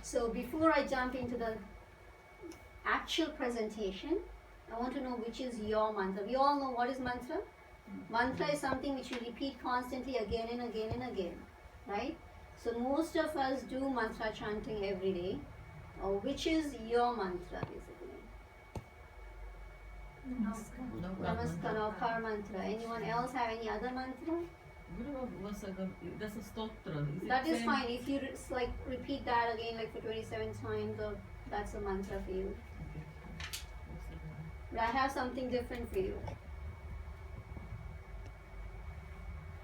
So before I jump into the actual presentation, I want to know which is your mantra. We all know what is mantra. Mantra is something which you repeat constantly again and again and again, right? So most of us do mantra chanting every day. Which is your mantra basically? Namaskar or Kar mantra. Anyone else have any other mantra? That's a stotra. That is fine. If you like repeat that again like for 27 times, that's a mantra for you. But I have something different for you.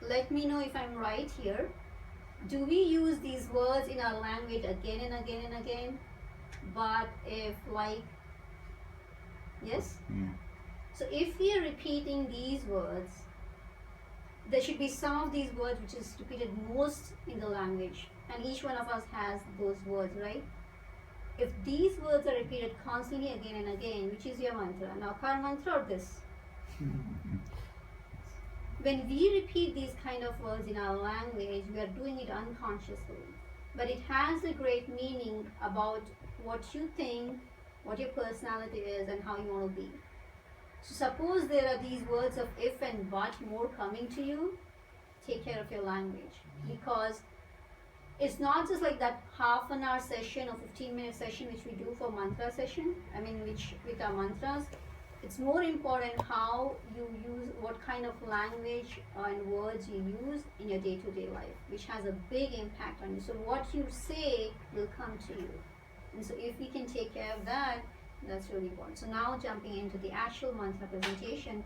Let me know if I'm right here. Do we use these words in our language again and again and again? But if like, yes? Yeah. So if we are repeating these words, there should be some of these words which is repeated most in the language, and each one of us has those words, right? If these words are repeated constantly again and again, which is your mantra? Now, Kar mantra or this? When we repeat these kind of words in our language, we are doing it unconsciously. But it has a great meaning about what you think, what your personality is, and how you want to be. So suppose there are these words of if and but more coming to you, take care of your language. Because it's not just like that half an hour session or 15-minute session which we do for mantra session, which with our mantras. It's more important how you use, what kind of language and words you use in your day-to-day life, which has a big impact on you. So what you say will come to you. And so if we can take care of that, that's really important. So now jumping into the actual mantra presentation,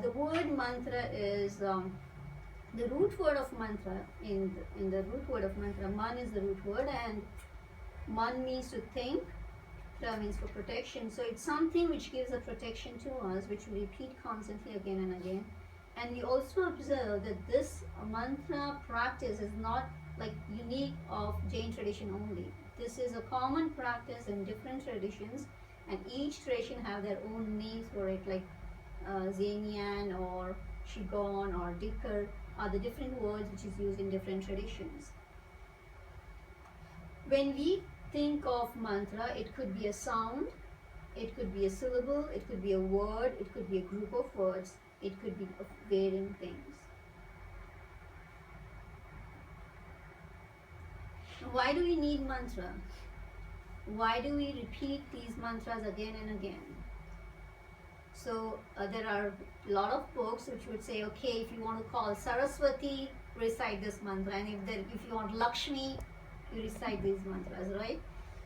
the word mantra is the root word of mantra. In the root word of mantra, man is the root word, and man means to think. Tra means for protection. So it's something which gives a protection to us, which we repeat constantly again and again. And we also observe that this mantra practice is not like unique of Jain tradition only. This is a common practice in different traditions, and each tradition have their own names for it, like Zainian or Shigon or Dikar are the different words which is used in different traditions. When we think of mantra, it could be a sound, it could be a syllable, it could be a word, it could be a group of words, it could be varying things. Why do we need mantra? Why do we repeat these mantras again and again? So there are a lot of books which would say, okay, if you want to call Saraswati, recite this mantra, and if you want Lakshmi, you recite these mantras, right?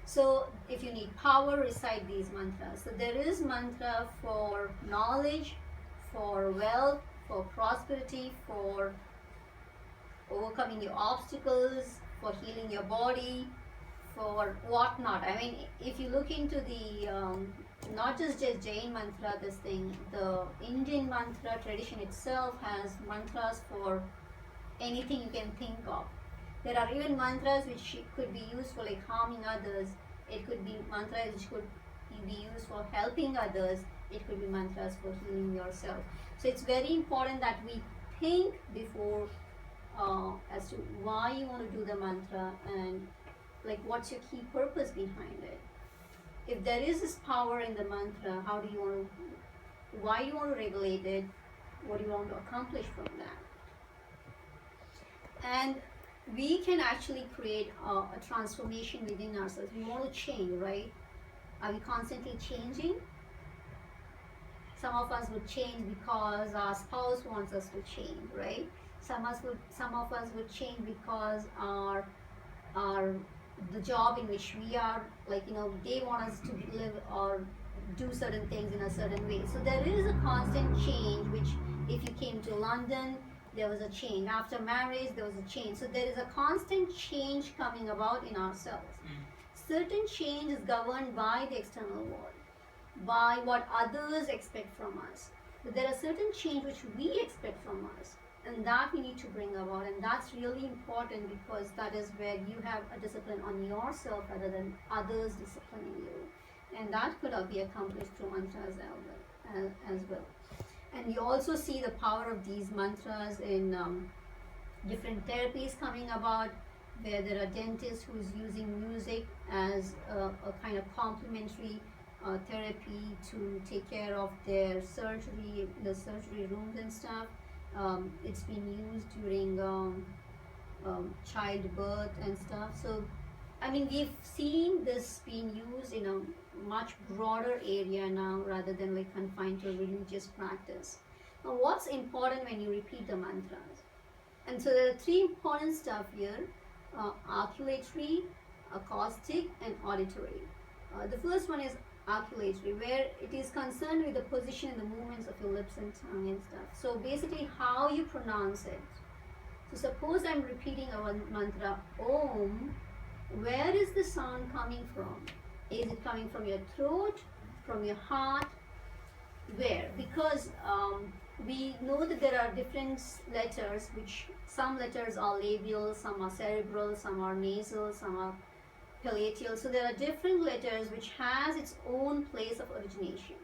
So if you need power, recite these mantras. So there is mantra for knowledge, for wealth, for prosperity, for overcoming your obstacles, for healing your body, for whatnot. If you look into the not just Jain mantra, the Indian mantra tradition itself has mantras for anything you can think of. There are even mantras which could be used for like harming others. It could be mantras which could be used for helping others. It could be mantras for healing yourself. So it's very important that we think before as to why you want to do the mantra and like what's your key purpose behind it. If there is this power in the mantra, why do you want to regulate it? What do you want to accomplish from that? And we can actually create a transformation within ourselves. We want to change, right? Are we constantly changing? Some of us would change because our spouse wants us to change, right? Some of us would change because the job in which we are, they want us to live or do certain things in a certain way. So there is a constant change, which if you came to London, there was a change. After marriage, there was a change. So there is a constant change coming about in ourselves. Certain change is governed by the external world, by what others expect from us. But there are certain change which we expect from us, and that we need to bring about. And that's really important because that is where you have a discipline on yourself rather than others disciplining you. And that could be accomplished through mantras as well. And you also see the power of these mantras in different therapies coming about, where there are dentists who is using music as a kind of complementary therapy to take care of their surgery, the surgery rooms and stuff. It's been used during childbirth and stuff. So, I mean, we've seen this being used in a much broader area now rather than like confined to a religious practice. Now, what's important when you repeat the mantras? And so there are three important stuff here: articulatory, acoustic, and auditory. The first one is articulatory, where it is concerned with the position and the movements of your lips and tongue and stuff. So basically, how you pronounce it. So suppose I'm repeating a mantra Om. Where is the sound coming from? Is it coming from your throat, from your heart? Where? Because we know that there are different letters, which some letters are labial, some are cerebral, some are nasal, some are palatal. So there are different letters which has its own place of origination.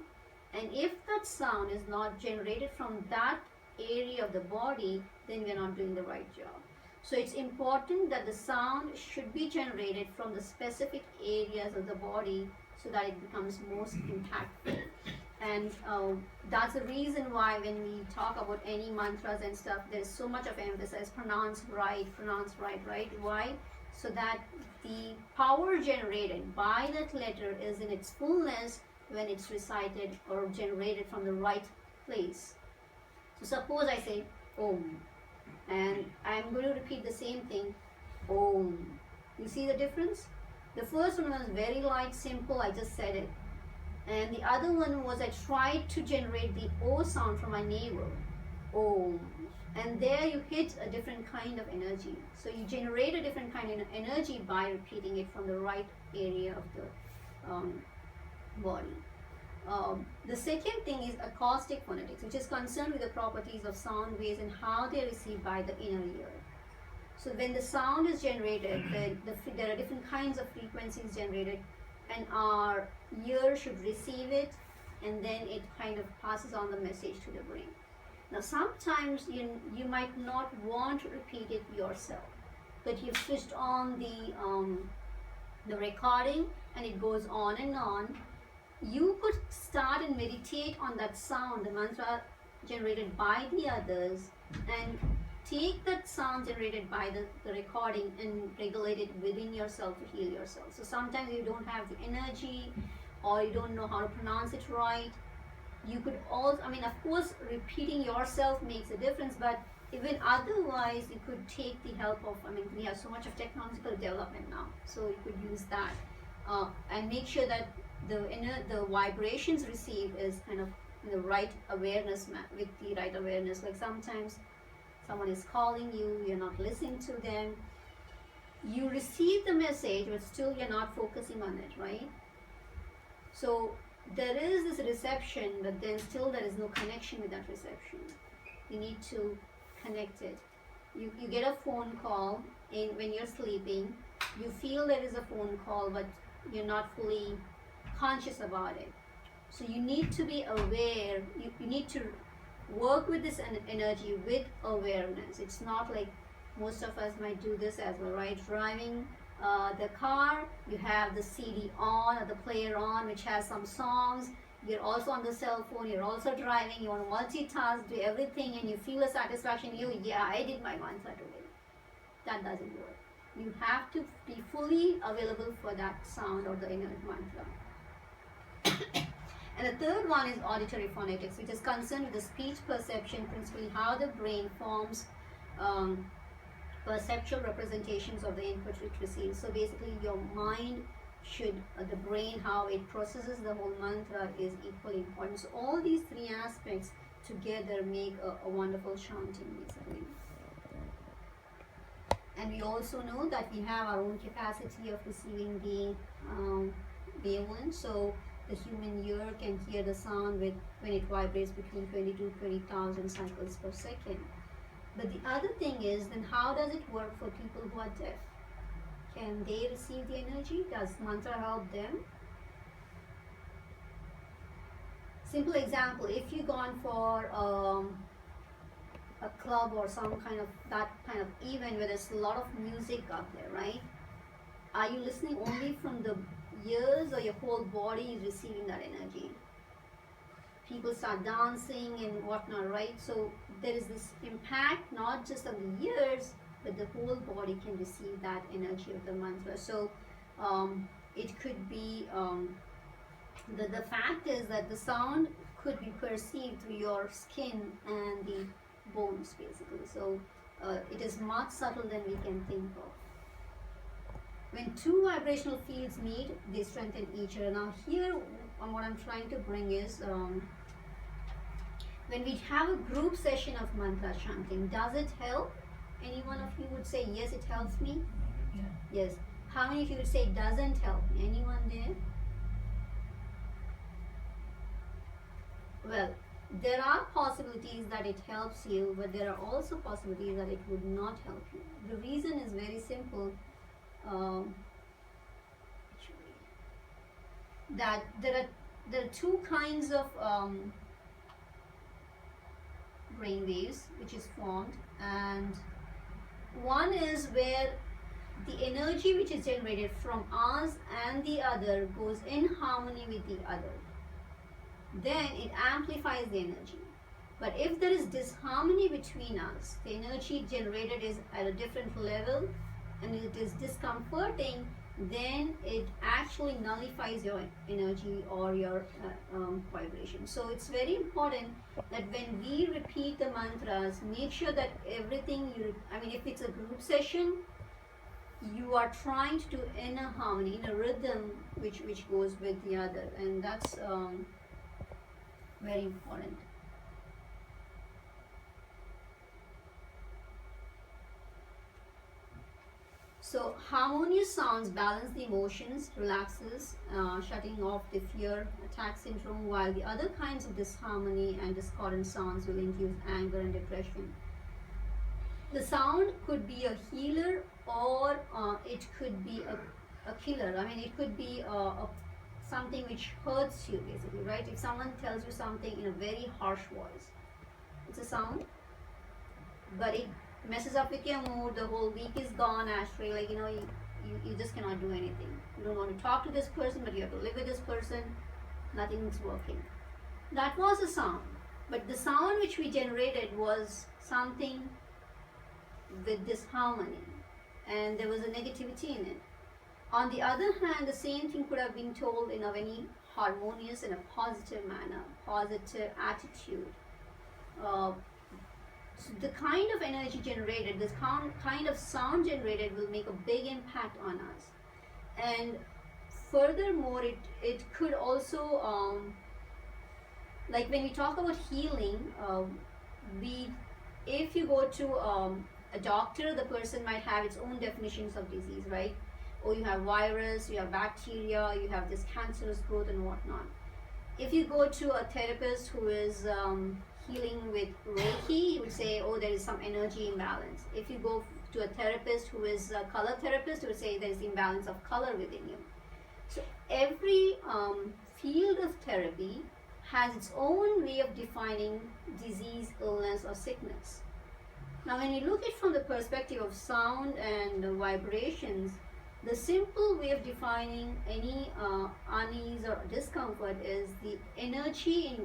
And if that sound is not generated from that area of the body, then we are not doing the right job. So it's important that the sound should be generated from the specific areas of the body so that it becomes most impactful. And that's the reason why when we talk about any mantras and stuff, there's so much of emphasis, pronounce right, right? Why? So that the power generated by that letter is in its fullness when it's recited or generated from the right place. So suppose I say Om, and I'm going to repeat the same thing, Om. You see the difference? The first one was very light, simple, I just said it. And the other one was I tried to generate the O sound from my navel, Om. And there you hit a different kind of energy. So you generate a different kind of energy by repeating it from the right area of the body. The second thing is acoustic phonetics, which is concerned with the properties of sound waves and how they are received by the inner ear. So when the sound is generated, there are different kinds of frequencies generated, and our ear should receive it, and then it kind of passes on the message to the brain. Now sometimes you might not want to repeat it yourself, but you've switched on the recording and it goes on and on. You could start and meditate on that sound, the mantra generated by the others, and take that sound generated by the recording and regulate it within yourself to heal yourself. So sometimes you don't have the energy or you don't know how to pronounce it right. You could also, I mean, of course, repeating yourself makes a difference, but even otherwise, you could take the help of, I mean, we have so much of technological development now, so you could use that and make sure that the vibrations received is kind of in the right awareness, with the right awareness. Like sometimes someone is calling you, you're not listening to them. You receive the message, but still you're not focusing on it, right? So there is this reception, but then still there is no connection with that reception. You need to connect it. You get a phone call when you're sleeping. You feel there is a phone call, but you're not fully conscious about it. So you need to be aware. You need to work with this energy with awareness. It's not like most of us might do this as well, right? Driving the car, you have the CD on or the player on, which has some songs. You're also on the cell phone, you're also driving, you want to multitask, do everything, and you feel a satisfaction. Yeah, I did my mantra today. That doesn't work. You have to be fully available for that sound or the inner mantra. And the third one is auditory phonetics, which is concerned with the speech perception, principally how the brain forms perceptual representations of the input it receives. So basically your mind should, the brain, how it processes the whole mantra is equally important. So all these three aspects together make a wonderful chanting basically. And we also know that we have our own capacity of receiving the wavelength. So the human ear can hear the sound when it vibrates between 20 to 20,000 cycles per second. But the other thing is, then how does it work for people who are deaf? Can they receive the energy? Does mantra help them? Simple example, if you've gone for a club or some kind of that kind of event where there's a lot of music up there, right? are you listening only from the ears, or your whole body is receiving that energy? People start dancing and whatnot, right? So there is this impact not just on the ears, but the whole body can receive that energy of the mantra. So it could be the fact is that the sound could be perceived through your skin and the bones, basically. So it is much subtle than we can think of. When two vibrational fields meet, they strengthen each other. Now here, what I'm trying to bring is, when we have a group session of mantra chanting, does it help? Any one of you would say, yes, it helps me? Yeah. Yes. How many of you would say, it doesn't help me? Anyone there? Well, there are possibilities that it helps you, but there are also possibilities that it would not help you. The reason is very simple. That there are two kinds of brain waves which is formed, and one is where the energy which is generated from us and the other goes in harmony with the other. Then it amplifies the energy. But if there is disharmony between us, the energy generated is at a different level and it is discomforting, then it actually nullifies your energy or your vibration. So it's very important that when we repeat the mantras, make sure that everything if it's a group session, you are trying to do in a harmony, in a rhythm which goes with the other, and that's very important. So harmonious sounds balance the emotions, relaxes, shutting off the fear attack syndrome, while the other kinds of disharmony and discordant sounds will induce anger and depression. The sound could be a healer, or it could be a killer. It could be something which hurts you, basically, right? If someone tells you something in a very harsh voice, it's a sound, but it messes up with your mood. The whole week is gone, Ashley. You just cannot do anything. You don't want to talk to this person, but you have to live with this person. Nothing's working. That was a sound, but the sound which we generated was something with disharmony, and there was a negativity in it. On the other hand, the same thing could have been told in a very harmonious and a positive manner, positive attitude. So the kind of energy generated, this kind of sound generated will make a big impact on us. And furthermore, it could also, like when we talk about healing, if you go to a doctor, the person might have its own definitions of disease, right? Or you have virus, you have bacteria, you have this cancerous growth and whatnot. If you go to a therapist who is healing with Reiki, he would say, oh, there is some energy imbalance. If you go to a therapist who is a color therapist, he would say there is imbalance of color within you. So every field of therapy has its own way of defining disease, illness, or sickness. Now, when you look at it from the perspective of sound and vibrations, the simple way of defining any unease or discomfort is the energy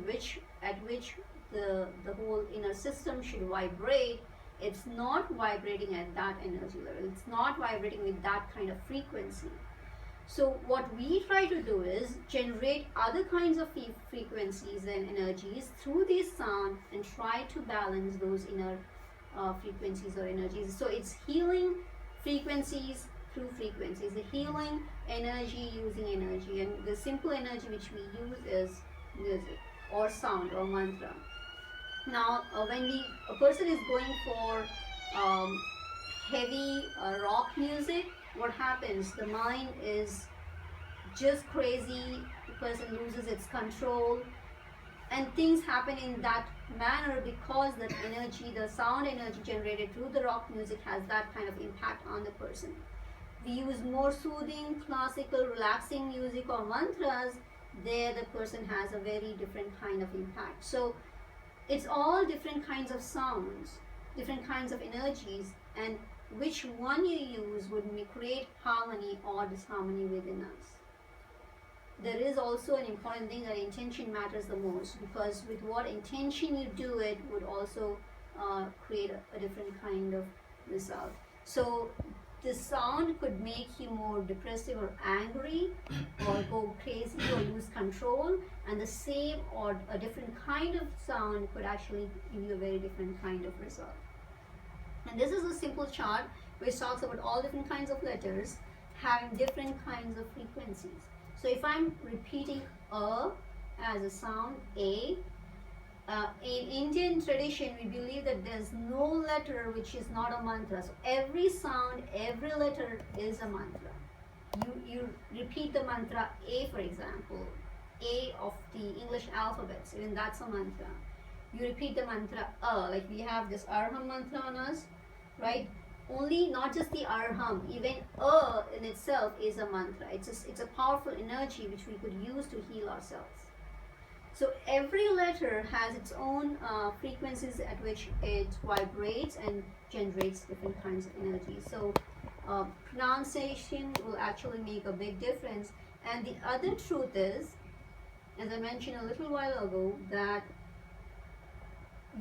at which the whole inner system should vibrate. It's not vibrating at that energy level. It's not vibrating with that kind of frequency. So what we try to do is generate other kinds of frequencies and energies through this sound and try to balance those inner frequencies or energies. So it's healing frequencies through frequencies, the healing energy using energy, and the simple energy which we use is music or sound or mantra. Now, when a person is going for heavy rock music, what happens? The mind is just crazy. The person loses its control, and things happen in that manner because that energy, the sound energy generated through the rock music, has that kind of impact on the person. We use more soothing, classical, relaxing music or mantras, there the person has a very different kind of impact. So it's all different kinds of sounds, different kinds of energies, and which one you use would create harmony or disharmony within us. There is also an important thing that intention matters the most, because with what intention you do it would also create a different kind of result. So the sound could make you more depressive or angry, or go crazy or lose control, and the same or a different kind of sound could actually give you a very different kind of result. And this is a simple chart which talks about all different kinds of letters having different kinds of frequencies. So if I'm repeating a as a sound, a, in Indian tradition we believe that there's no letter which is not a mantra. So every sound, every letter is a mantra. You repeat the mantra A, for example, A of the English alphabets, even that's a mantra. You repeat the mantra like we have this Arham mantra on us, right? Only not just the Arham, even in itself is a mantra. It's a powerful energy which we could use to heal ourselves. So every letter has its own frequencies at which it vibrates and generates different kinds of energy. So pronunciation will actually make a big difference. And the other truth is, as I mentioned a little while ago, that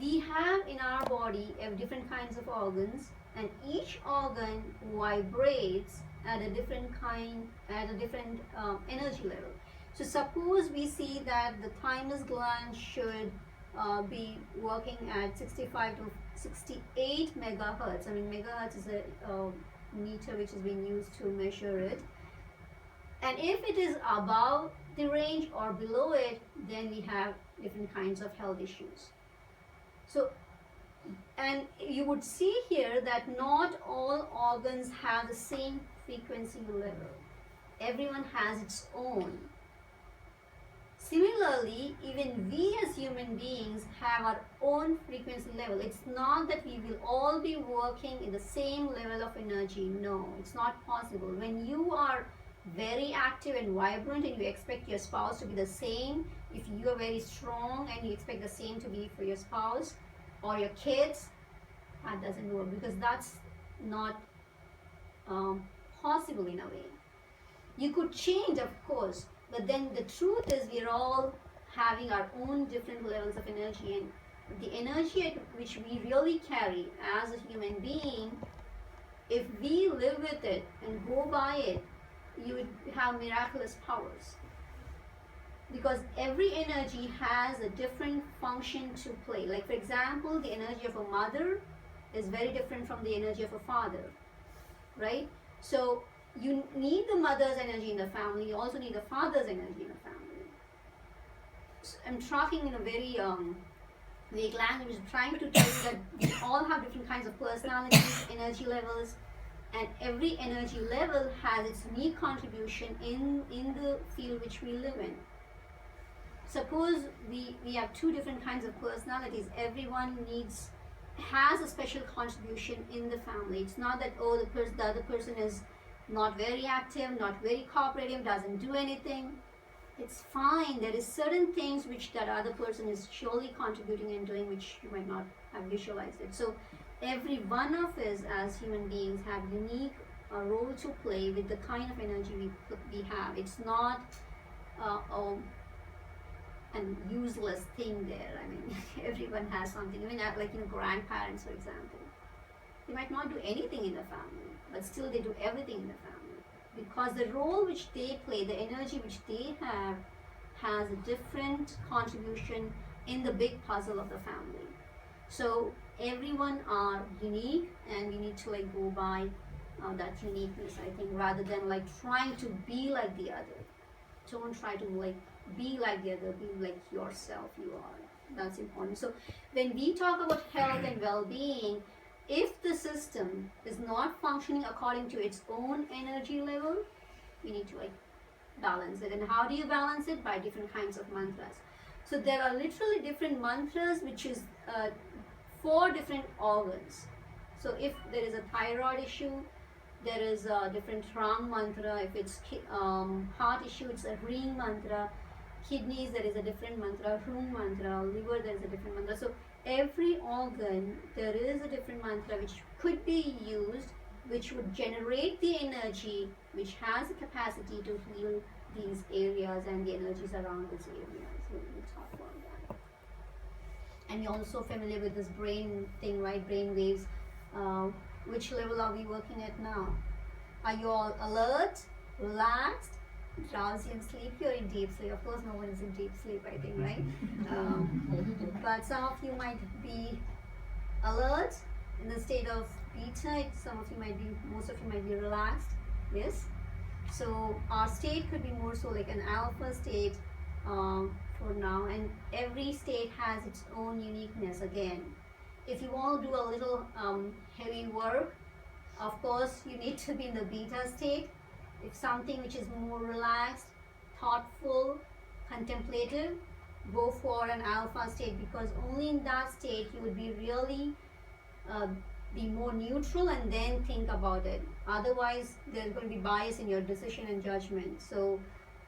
we have in our body different kinds of organs, and each organ vibrates at a different energy level. So suppose we see that the thymus gland should be working at 65 to 68 megahertz. I mean, megahertz is a meter which is being used to measure it. And if it is above the range or below it, then we have different kinds of health issues. So, and you would see here that not all organs have the same frequency level. Everyone has its own. Similarly, even we as human beings have our own frequency level. It's not that we will all be working in the same level of energy. No, it's not possible. When you are very active and vibrant and you expect your spouse to be the same, if you are very strong and you expect the same to be for your spouse or your kids, that doesn't work, because that's not possible in a way. You could change, of course, but then the truth is we're all having our own different levels of energy, and the energy at which we really carry as a human being, if we live with it and go by it, you would have miraculous powers. Because every energy has a different function to play. Like, for example, the energy of a mother is very different from the energy of a father, right? So you need the mother's energy in the family, you also need the father's energy in the family. So I'm talking in a very vague language, trying to tell you that we all have different kinds of personalities, energy levels, and every energy level has its unique contribution in the field which we live in. Suppose we have two different kinds of personalities. Everyone has a special contribution in the family. It's not that the other person is not very active, not very cooperative, doesn't do anything. It's fine. There is certain things which that other person is surely contributing and doing, which you might not have visualized it. So every one of us as human beings have unique role to play with the kind of energy we have. It's not an useless thing there. I mean, everyone has something. Even grandparents, for example, they might not do anything in the family, but still they do everything in the family, because the role which they play, the energy which they have, has a different contribution in the big puzzle of the family. So everyone are unique, and we need to go by that uniqueness, I think, rather than trying to be like the other. Don't try to be like the other, be like yourself. You are. That's important. So when we talk about health and well-being, if the system is not functioning according to its own energy level, we need to balance it. And how do you balance it? By different kinds of mantras. So there are literally different mantras which is for different organs. So if there is a thyroid issue, there is a different Rang mantra. If it's heart issue, it's a Ring mantra. Kidneys, there is a different mantra. Hrum mantra. Liver, there is a different mantra. So every organ, there is a different mantra which could be used which would generate the energy which has the capacity to heal these areas and the energies around these areas. We'll talk about that. And you're also familiar with this brain thing, right? Brain waves. Which level are we working at now? Are you all alert, relaxed, drowsy and sleepy? You're in deep sleep. Of course, no one is in deep sleep, I think, right? But some of you might be alert in the state of beta. Some of you might be, most of you might be relaxed. Yes. So our state could be more so like an alpha state for now, and every state has its own uniqueness. Again, if you want to do a little heavy work, of course you need to be in the beta state. If something which is more relaxed, thoughtful, contemplative, go for an alpha state, because only in that state you would be really be more neutral and then think about it. Otherwise, there's going to be bias in your decision and judgment. So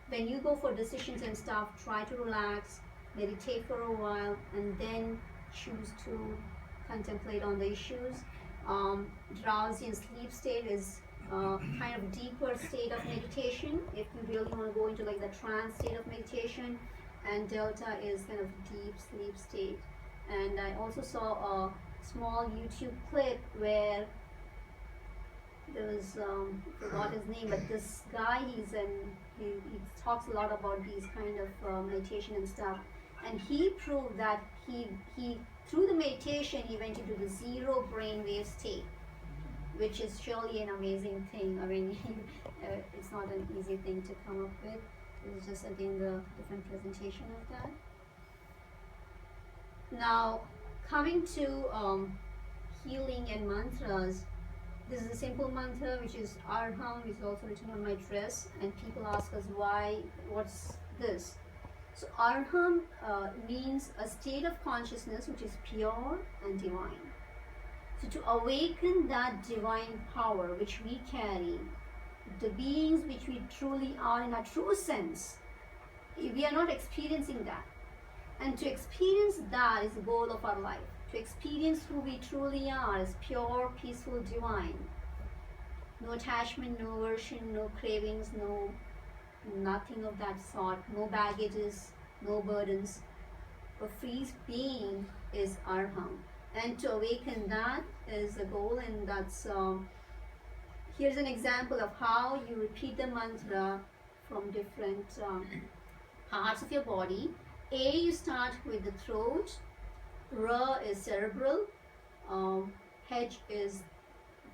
when you go for decisions and stuff, try to relax, meditate for a while, and then choose to contemplate on the issues. Drowsy and sleep state is kind of deeper state of meditation if you really want to go into like the trance state of meditation, and delta is kind of deep sleep state. And I also saw a small YouTube clip where there was I forgot his name, but this guy he talks a lot about these kind of meditation and stuff, and he proved that he through the meditation he went into the zero brainwave state, which is surely an amazing thing. I mean, it's not an easy thing to come up with. It's just again the different presentation of that. Now, coming to healing and mantras, this is a simple mantra which is Arham, which is also written on my dress, and people ask us why, what's this? So Arham means a state of consciousness which is pure and divine. So to awaken that divine power which we carry, the beings which we truly are in our true sense, we are not experiencing that. And to experience that is the goal of our life. To experience who we truly are as pure, peaceful, divine. No attachment, no aversion, no cravings, nothing of that sort. No baggages, no burdens. A free being is Arham. And to awaken that is the goal, and that's here's an example of how you repeat the mantra from different parts of your body. A, you start with the throat. R is cerebral. H is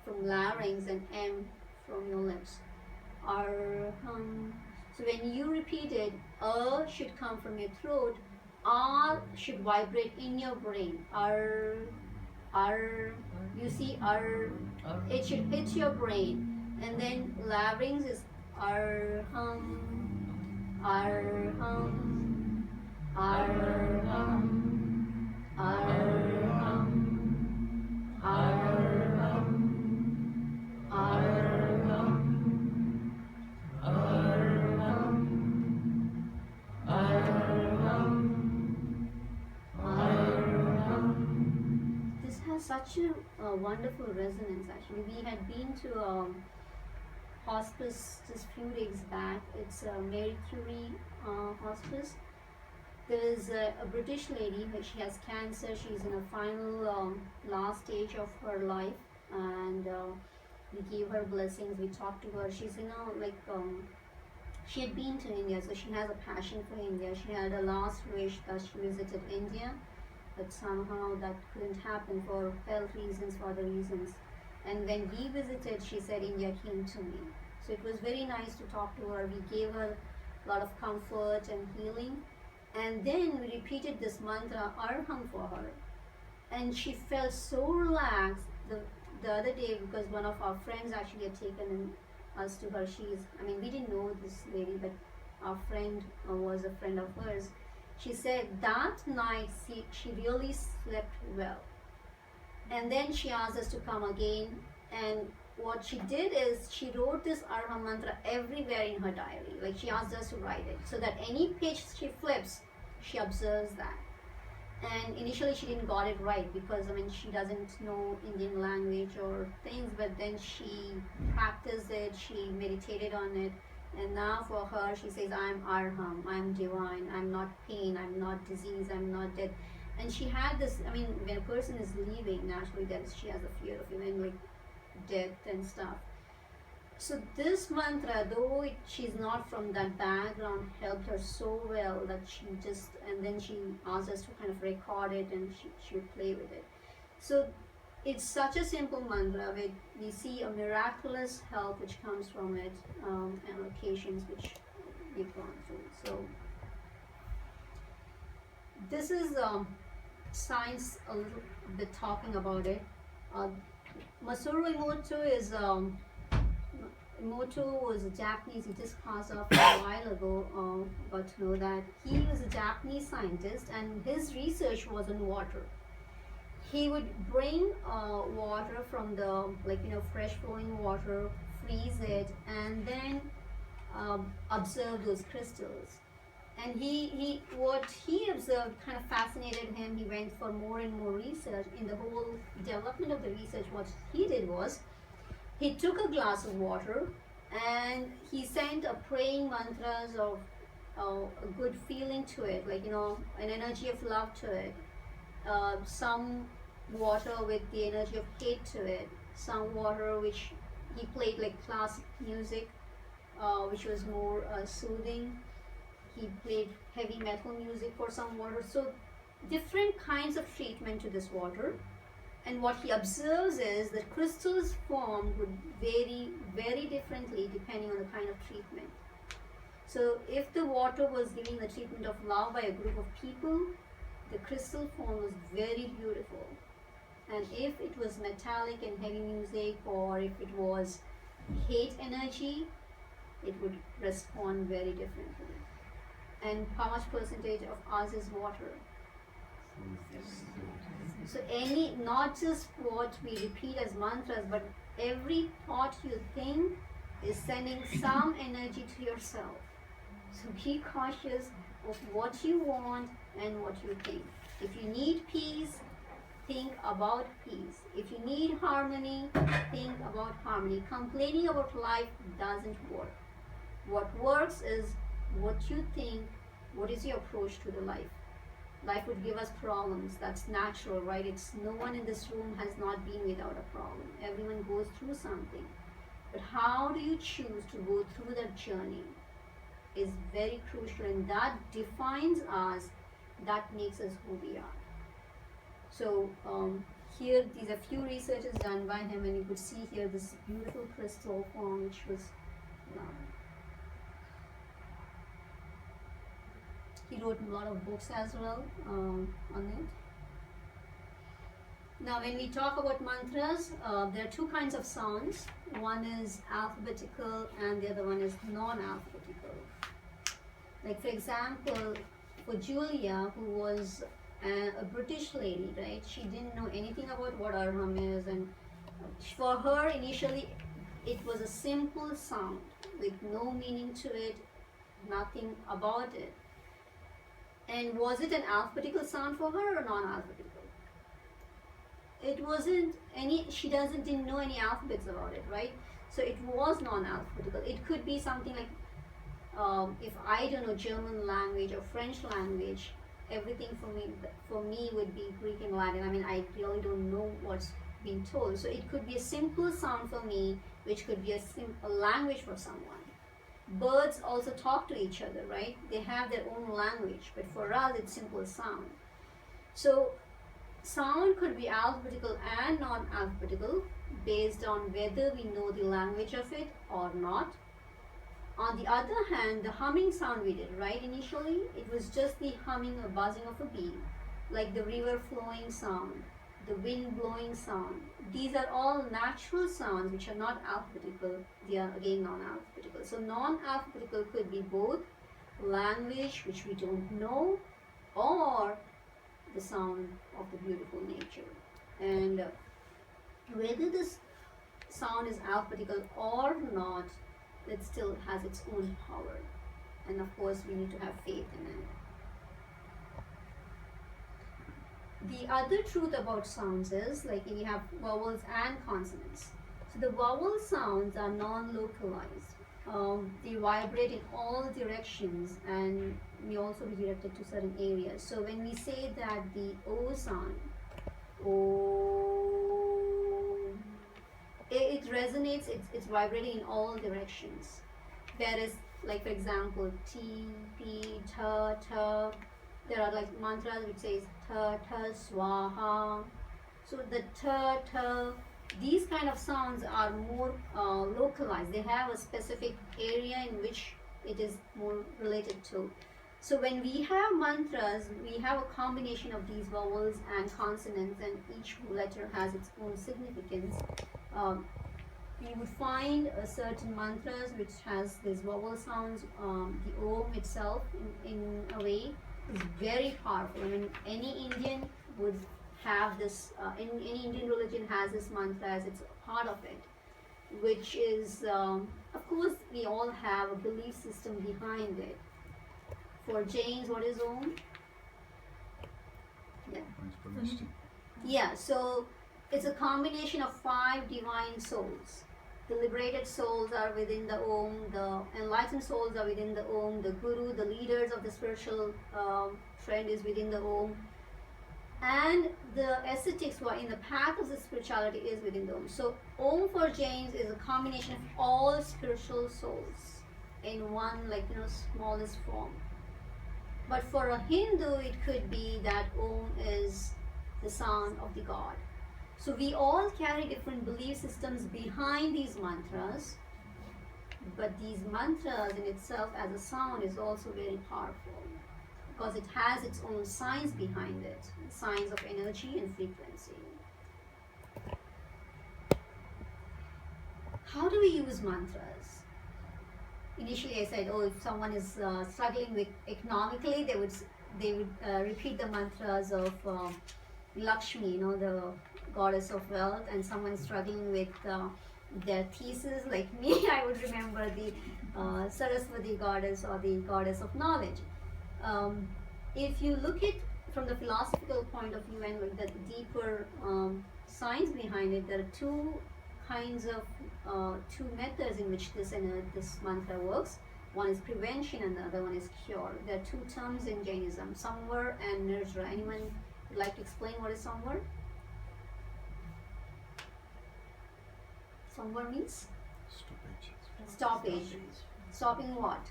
from larynx, and M from your lips. Arham. So when you repeat it, A should come from your throat. R should vibrate in your brain. R. You see R. It should hit your brain. And then larynx is Arham. Arham. Arham. Arham. Arham. Arham. Arham. Arham. Arham. This has such a wonderful resonance. Actually, we had been to hospice just few days back. It's Mary Curie hospice. There is a British lady, but she has cancer. She's in a final last stage of her life, and we gave her blessings. We talked to her. She's she had been to India, so she has a passion for India. She had a last wish that she visited India, but somehow that couldn't happen for health reasons, for other reasons. And when we visited, she said India came to me. So it was very nice to talk to her. We gave her a lot of comfort and healing. And then we repeated this mantra, Arham, for her. And she felt so relaxed the other day, because one of our friends actually had taken us to her. We didn't know this lady, but our friend was a friend of hers. She said that night she really slept well. And then she asked us to come again, and what she did is she wrote this Arham mantra everywhere in her diary. Like, she asked us to write it, so that any page she flips, she observes that. And initially she didn't got it right because she doesn't know Indian language or things, but then she practiced it, she meditated on it, and now for her she says, I'm Arham, I'm divine, I'm not pain, I'm not disease, I'm not death. And she had this, when a person is leaving, naturally she has a fear of even like death and stuff. So this mantra, though she's not from that background, helped her so well that she just, and then she asked us to kind of record it, and she would play with it. So it's such a simple mantra where we see a miraculous help which comes from it, and occasions which we've gone through. So this is science a little bit talking about it. Masaru Emoto was a Japanese. He just passed off a while ago. Got to know that he was a Japanese scientist, and his research was on water. He would bring water from the fresh flowing water, freeze it, and then observe those crystals. And what he observed kind of fascinated him. He went for more and more research. In the whole development of the research, what he did was, he took a glass of water and he sent a praying mantras of a good feeling to it, an energy of love to it. Some water with the energy of hate to it. Some water which he played like classic music, which was more soothing. He played heavy metal music for some water. So different kinds of treatment to this water. And what he observes is that crystals formed would vary very differently depending on the kind of treatment. So if the water was giving the treatment of love by a group of people, the crystal form was very beautiful. And if it was metallic and heavy music, or if it was hate energy, it would respond very differently. And how much percentage of us is water? So not just what we repeat as mantras, but every thought you think is sending some energy to yourself. So be cautious of what you want and what you think. If you need peace, think about peace. If you need harmony, think about harmony. Complaining about life doesn't work. What works is what you think, what is your approach to the life. Life would give us problems. That's natural, right? No one in this room has not been without a problem. Everyone goes through something. But how do you choose to go through that journey is very crucial, and that defines us, that makes us who we are. So here, these are few researches done by him, and you could see here this beautiful crystal form, which was he wrote a lot of books as well on it. Now, when we talk about mantras, there are two kinds of sounds. One is alphabetical and the other one is non-alphabetical. Like, for example, for Julia, who was a British lady, right? She didn't know anything about what Arham is, and for her, initially, it was a simple sound with no meaning to it, nothing about it. And was it an alphabetical sound for her or non-alphabetical? It wasn't any, she didn't know any alphabets about it, right? So it was non-alphabetical. It could be something like, if I don't know German language or French language, everything for me would be Greek and Latin. I really don't know what's being told. So it could be a simple sound for me, which could be a language for someone. Birds also talk to each other, right? They have their own language, but for us it's simple sound. So sound could be alphabetical and non-alphabetical based on whether we know the language of it or not. On the other hand, the humming sound we did, right? Initially, it was just the humming or buzzing of a bee, like the river flowing sound, the wind blowing sound. These are all natural sounds which are not alphabetical. They are again non-alphabetical. So non-alphabetical could be both language which we don't know or the sound of the beautiful nature. And whether this sound is alphabetical or not, it still has its own power. And of course, we need to have faith in it. The other truth about sounds is, like, we have vowels and consonants. So the vowel sounds are non-localized. They vibrate in all directions and may also be directed to certain areas. So when we say that the O sound, O, it resonates, it's vibrating in all directions. Whereas, like, for example, T, P, Tha, Tha, there are like mantras which says Tha, Tha, Swaha. So the Tha, Tha, these kind of sounds are more localized. They have a specific area in which it is more related to. So when we have mantras, we have a combination of these vowels and consonants, and each letter has its own significance. We would find a certain mantras which has these vowel sounds. The Om itself, in a way, is very powerful. I mean, any Indian would have this. Any Indian religion has this mantra as it's a part of it, which is, of course, we all have a belief system behind it. For Jains, what is Om? Yeah. Yeah, so it's a combination of 5 divine souls. The liberated souls are within the Om, the enlightened souls are within the Om, the Guru, the leaders of the spiritual trend is within the Om, and the ascetics who are in the path of the spirituality is within the Om. So Om for Jains is a combination of all spiritual souls in one, like, smallest form. But for a Hindu, it could be that Om is the sound of the God. So we all carry different belief systems behind these mantras, but these mantras in itself as a sound is also very powerful because it has its own science behind it, science of energy and frequency. How do we use mantras? Initially I said, if someone is struggling with economically, they would repeat the mantras of Lakshmi, the goddess of wealth, and someone struggling with their thesis, like me, I would remember the Saraswati goddess or the goddess of knowledge. If you look at from the philosophical point of view and with the deeper science behind it, there are two kinds of two methods in which this mantra works. One is prevention and the other one is cure. There are 2 terms in Jainism, Samvar and Nirjara. Anyone would like to explain what is Samvar? Samvar means? Stoppage. Stopping what?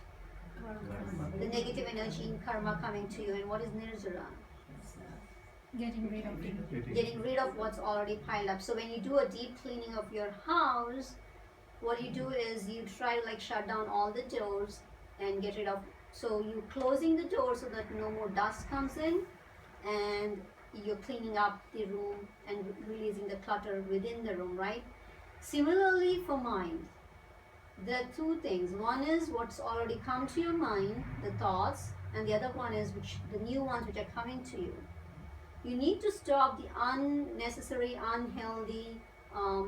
The negative energy in karma coming to you. And what is Nirjara? Getting rid of it. Getting rid of what's already piled up. So when you do a deep cleaning of your house, what you do is you try to shut down all the doors and get rid of. So you're closing the door so that no more dust comes in, and you're cleaning up the room and releasing the clutter within the room, right? Similarly for mind, there are 2 things. One is what's already come to your mind, the thoughts, and the other one is the new ones which are coming to you. You need to stop the unnecessary, unhealthy,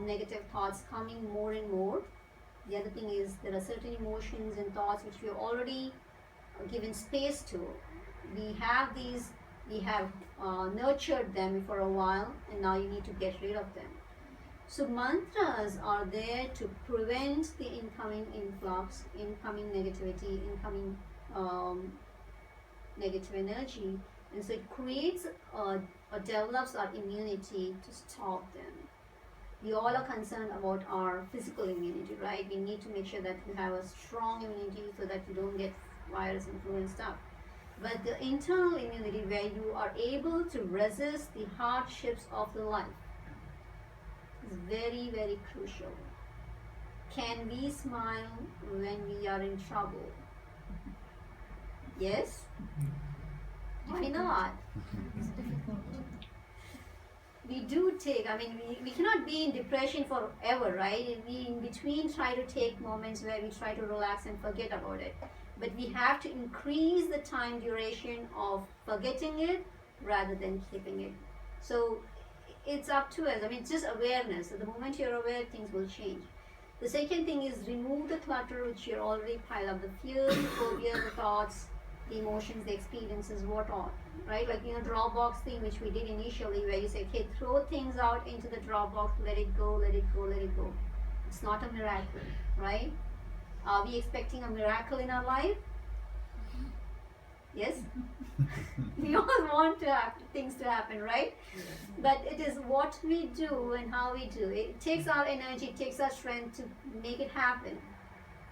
negative thoughts coming more and more. The other thing is there are certain emotions and thoughts which we have already given space to. We have these, we have nurtured them for a while, and now you need to get rid of them. So mantras are there to prevent the incoming influx, incoming negativity, incoming negative energy, and so it creates or develops our immunity to stop them. We all are concerned about our physical immunity, right? We need to make sure that we have a strong immunity so that we don't get virus and flu and stuff. But the internal immunity, where you are able to resist the hardships of the life, is very, very crucial. Can we smile when we are in trouble? Yes? Why not? It's difficult. We do take, we cannot be in depression forever, right? We in between try to take moments where we try to relax and forget about it. But we have to increase the time duration of forgetting it rather than keeping it. So it's up to us. It's just awareness. So the moment you're aware, things will change. The second thing is remove the clutter which you're already piled up. The fear, the phobia, the thoughts, the emotions, the experiences, what all, right? Like Dropbox thing which we did initially, where you say, okay, throw things out into the Dropbox, let it go, let it go, let it go. It's not a miracle, right? Are we expecting a miracle in our life? Yes? We all want things to happen, right? But it is what we do and how we do it. It takes our energy, it takes our strength to make it happen.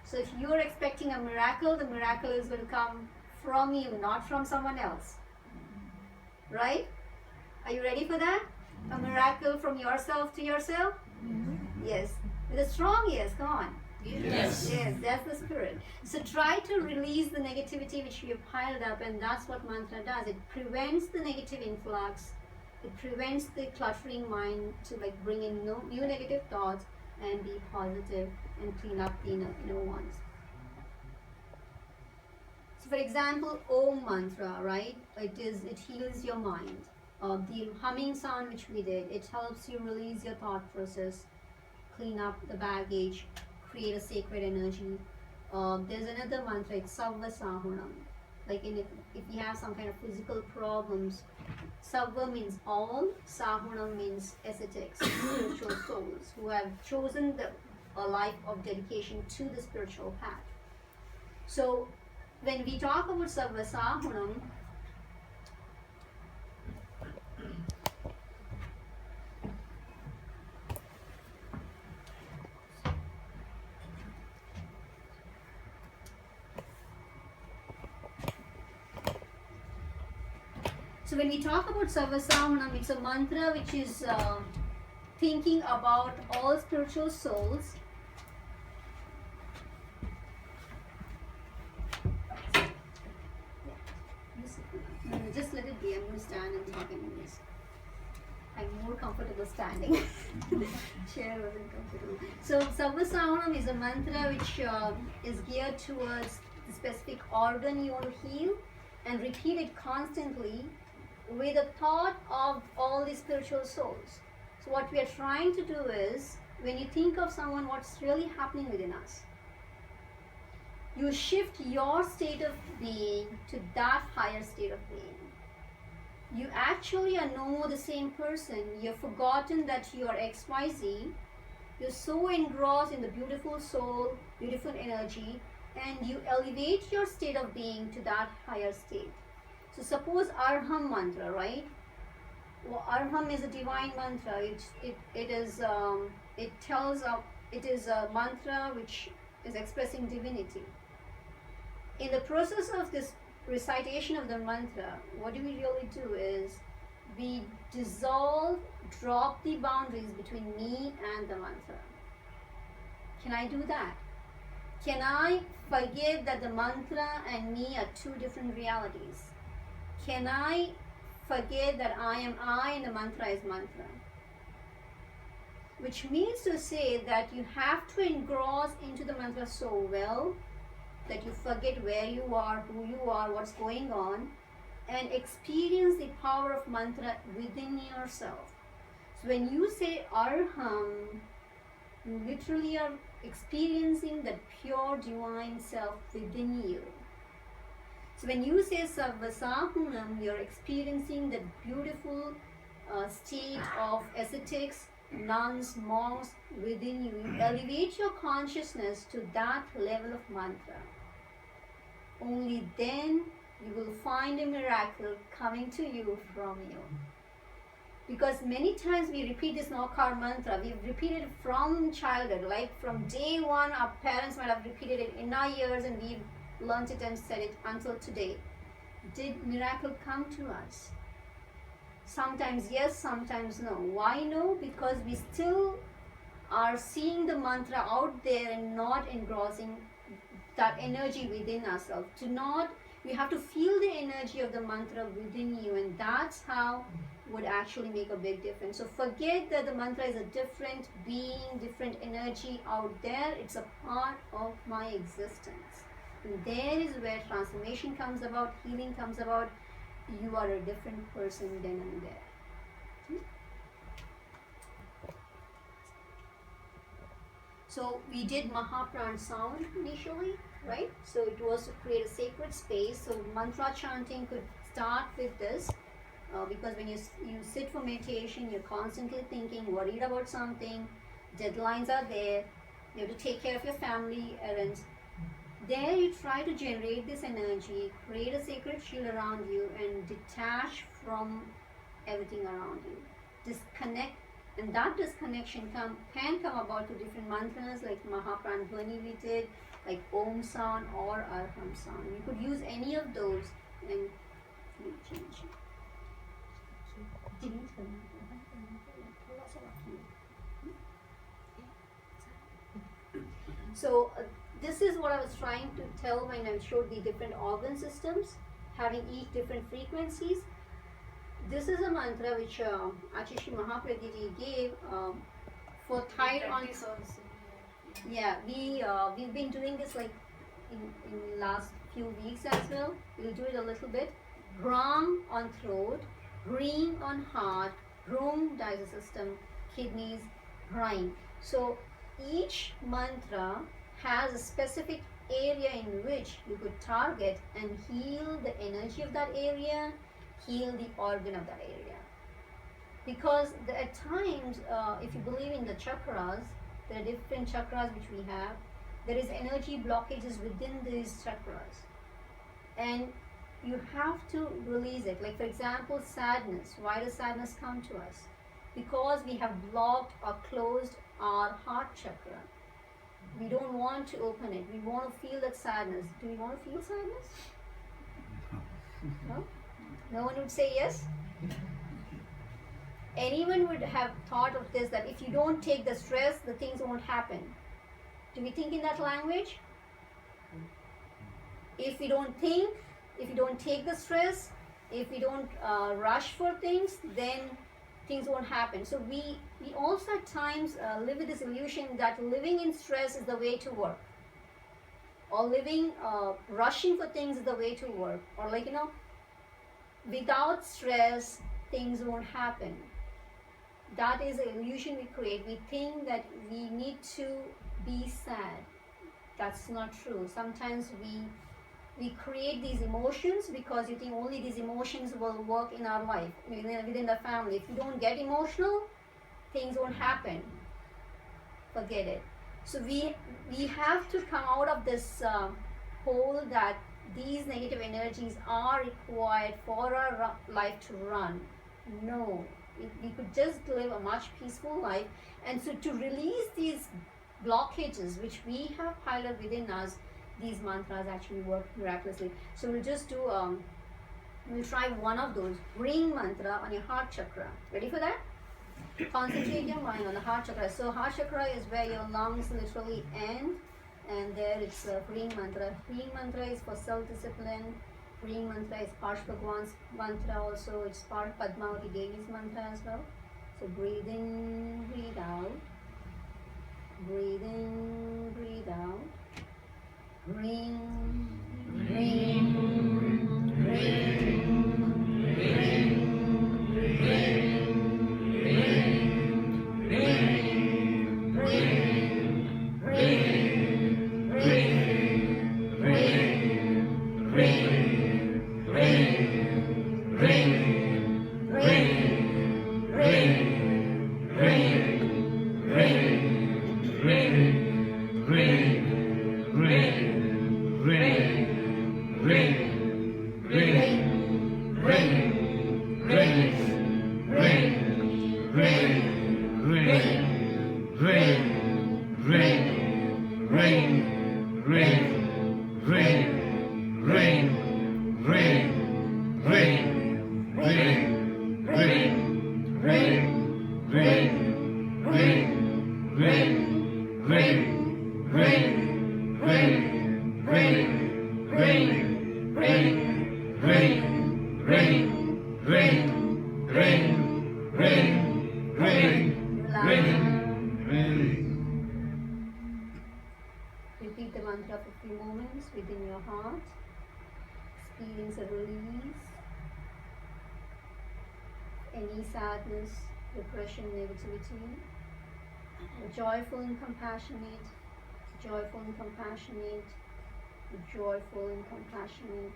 So if you're expecting a miracle, the miracle is going to come from you, not from someone else. Right? Are you ready for that? A miracle from yourself to yourself? Yes. With a strong yes, come on. Yes. Yes, that's the spirit. So try to release the negativity which we have piled up, and that's what mantra does. It prevents the negative influx. It prevents the cluttering mind to bring in new negative thoughts and be positive and clean up the inner ones. So for example, Om mantra, right? It heals your mind. The humming sound which we did, it helps you release your thought process, clean up the baggage, create a sacred energy. There's another mantra, it's Savva Sahunam. Like if you have some kind of physical problems, Savva means all, Sahunam means ascetics, spiritual souls who have chosen a life of dedication to the spiritual path. So when we talk about Savva Sahunam, so when we talk about Savva Sahunam, it's a mantra which is thinking about all spiritual souls. Just let it be. I'm going to stand and talk anyways. I'm more comfortable standing. Chair wasn't comfortable. So Savva Sahunam is a mantra which is geared towards the specific organ you want to heal, and repeat it constantly with a thought of all the spiritual souls. So what we are trying to do is, when you think of someone, what's really happening within us, you shift your state of being to that higher state of being. You actually are no more the same person. You've forgotten that you are XYZ. You're so engrossed in the beautiful soul, beautiful energy, and you elevate your state of being to that higher state. So suppose Arham mantra, right? Well, Arham is a divine mantra. It is a mantra which is expressing divinity. In the process of this recitation of the mantra, what do we really do is we drop the boundaries between me and the mantra. Can I do that? Can I forget that the mantra and me are two different realities? Can I forget that I am I and the mantra is mantra? Which means to say that you have to engross into the mantra so well that you forget where you are, who you are, what's going on, and experience the power of mantra within yourself. So when you say Arham, you literally are experiencing that pure divine self within you. So when you say Savva Sahunam, you're experiencing that beautiful state of ascetics, nuns, monks within you. You elevate your consciousness to that level of mantra. Only then you will find a miracle coming to you from you. Because many times we repeat this Nokar mantra, we've repeated it from childhood, like from day one, our parents might have repeated it in our ears and we've learnt it and said it until today. Did miracle come to us? Sometimes yes, sometimes no. Why no? Because we still are seeing the mantra out there and not engrossing that energy within ourselves. We have to feel the energy of the mantra within you, and that's how would actually make a big difference. So forget that the mantra is a different being, different energy out there. It's a part of my existence. And there is where transformation comes about, healing comes about. You are a different person then and there. So we did Mahapran sound initially. right? So it was to create a sacred space. So mantra chanting could start with this, because when you sit for meditation, you're constantly thinking, worried about something, deadlines are there, you have to take care of your family errands. There you try to generate this energy, create a sacred shield around you, and detach from everything around you. Disconnect, and that disconnection can come about through different mantras like Mahapranadhwani we did, like Om Sound or Arham Sound. You could use any of those and you change it. So this is what I was trying to tell when I showed the different organ systems having each different frequencies. This is a mantra which Achishi Mahapragyaji gave for thyroid. Practice also. Yeah, we've been doing this like in last few weeks as well. We'll do it a little bit. Ram on throat, Hreem on heart, Rum digestive system, kidneys, brain. So each mantra has a specific area in which you could target and heal the energy of that area, heal the organ of that area. Because at times, if you believe in the chakras, there are different chakras which we have. There is energy blockages within these chakras, and you have to release it. Like for example, sadness. Why does sadness come to us? Because we have blocked or closed our heart chakra. We don't want to open it. We want to feel that sadness. Do we want to feel sadness? No? No one would say yes? Anyone would have thought of this, that if you don't take the stress, the things won't happen. Do we think in that language? If we don't think, if we don't take the stress, if we don't rush for things, then things won't happen. So we also at times live with this illusion that living in stress is the way to work, or living rushing for things is the way to work, or like without stress things won't happen. That is an illusion we create. We think that we need to be sad. That's not true. Sometimes we create these emotions because you think only these emotions will work in our life, within the family. If you don't get emotional, things won't happen. Forget it. So we have to come out of this hole that these negative energies are required for our life to run. No, we could just live a much peaceful life. And so to release these blockages which we have piled up within us, these mantras actually work miraculously. So we'll just do, we'll try one of those. Ring mantra on your heart chakra. Ready for that? Concentrate your mind on the heart chakra. So heart chakra is where your lungs literally end, and there it's Hreem mantra. Hreem mantra is for self-discipline. Hreem mantra is Parsh Bhagwan's mantra also. It's part of Padmavati Devi's mantra as well. So breathe in, breathe out. Breathe in, breathe out. Hreem, Hreem, Hreem, Repeat the mantra for a few moments within your heart. Experience a release. Any sadness, depression, negativity. Joyful and compassionate. Joyful and compassionate. joyful and compassionate.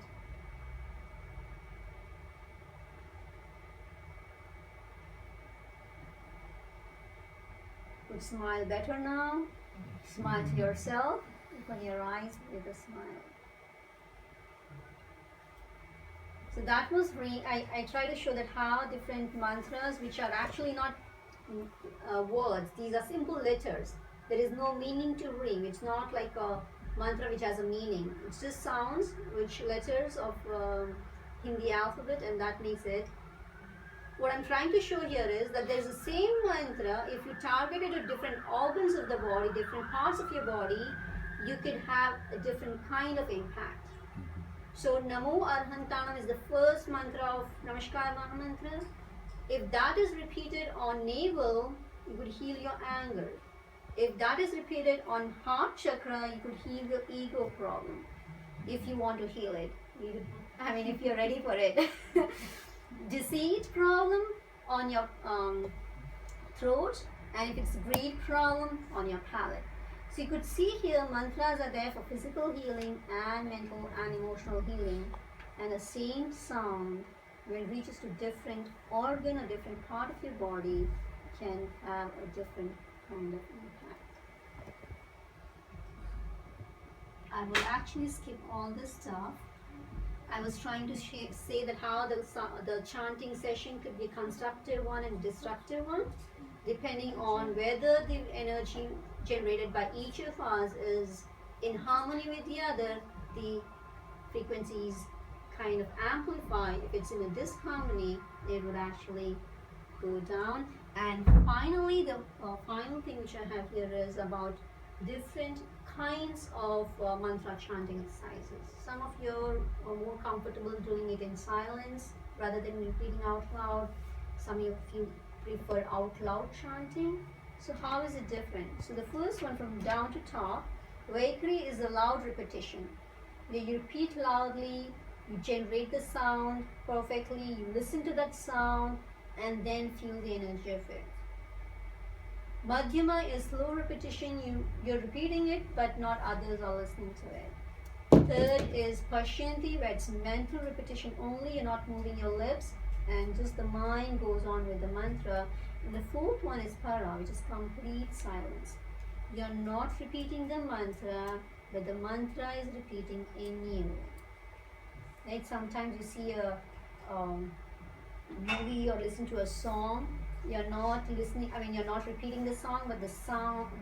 Could smile better now. Smile to yourself. Open your eyes with a smile. So that was I try to show that how different mantras, which are actually not words, these are simple letters. There is no meaning to ring. It's not like a mantra which has a meaning. It's just sounds, which letters of Hindi alphabet, and that makes it. What I'm trying to show here is that there's the same mantra. If you target it at different organs of the body, different parts of your body, you could have a different kind of impact. So Namo Arhantanam is the first mantra of Namaskar Mahamantra. If that is repeated on navel, you could heal your anger. If that is repeated on heart chakra, you could heal your ego problem. If you want to heal it. If you're ready for it. Deceit problem on your throat, and if it's greed problem on your palate. So you could see here mantras are there for physical healing and mental and emotional healing, and the same sound, when it reaches to different organ or different part of your body, can have a different kind of impact. I will actually skip all this stuff. I was trying to say that how the chanting session could be a constructive one and destructive one, depending on whether the energy generated by each of us is in harmony with the other. The frequencies kind of amplify. If it's in a disharmony, it would actually go down. And finally, the final thing which I have here is about different kinds of mantra chanting exercises. Some of you are more comfortable doing it in silence rather than repeating out loud. Some of you prefer out loud chanting. So how is it different? So the first one from down to top, Vaikri is a loud repetition. Where you repeat loudly, you generate the sound perfectly, you listen to that sound, and then feel the energy of it. Madhyama is slow repetition, you're repeating it, but not others are listening to it. Third is Pashyanti, where it's mental repetition only, you're not moving your lips, and just the mind goes on with the mantra. And the fourth one is Para, which is complete silence. You're not repeating the mantra, but the mantra is repeating in you. Right? Sometimes you see a movie or listen to a song, you're not listening, you're not repeating the song, but the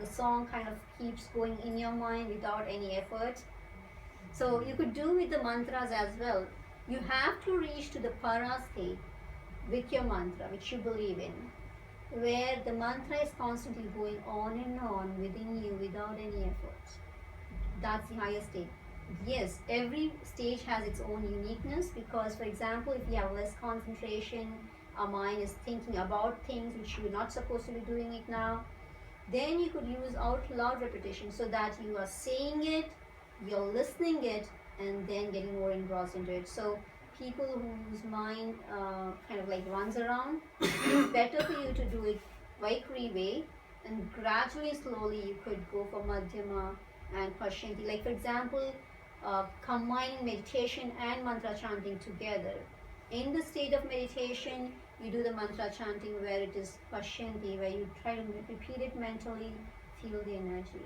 song kind of keeps going in your mind without any effort. So you could do with the mantras as well. You have to reach to the para state with your mantra, which you believe in, where the mantra is constantly going on and on within you without any effort. That's the highest state. Yes, every stage has its own uniqueness, because, for example, if you have less concentration, our mind is thinking about things which you're not supposed to be doing it now, then you could use out loud repetition so that you are saying it, you're listening it, and then getting more engrossed into it. So people whose mind kind of like runs around, it's better for you to do it Vaikri way, and gradually, slowly, you could go for Madhyama and Pashyanti. Like, for example, combining meditation and mantra chanting together. In the state of meditation, you do the mantra chanting where it is Pashyanti, where you try to repeat it mentally, feel the energy,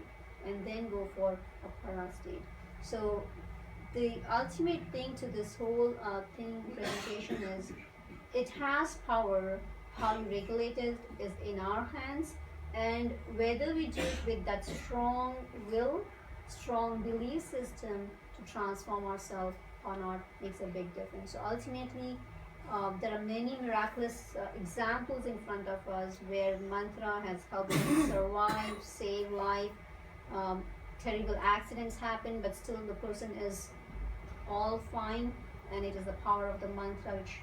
and then go for a para state. So the ultimate thing to this whole presentation is, it has power. How you regulate it is in our hands, and whether we do it with that strong will, strong belief system to transform ourselves or not, makes a big difference. So ultimately, there are many miraculous examples in front of us where mantra has helped us survive, save life. Terrible accidents happen, but still the person is all fine, and it is the power of the mantra which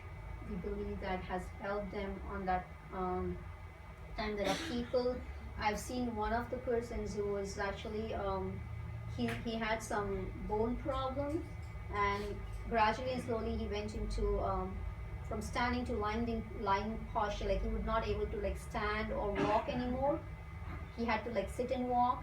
we believe that has helped them on that time. There are people, I've seen one of the persons who was actually he had some bone problems, and gradually and slowly he went into from standing to lying posture. Like, he would not able to like stand or walk anymore. He had to like sit and walk,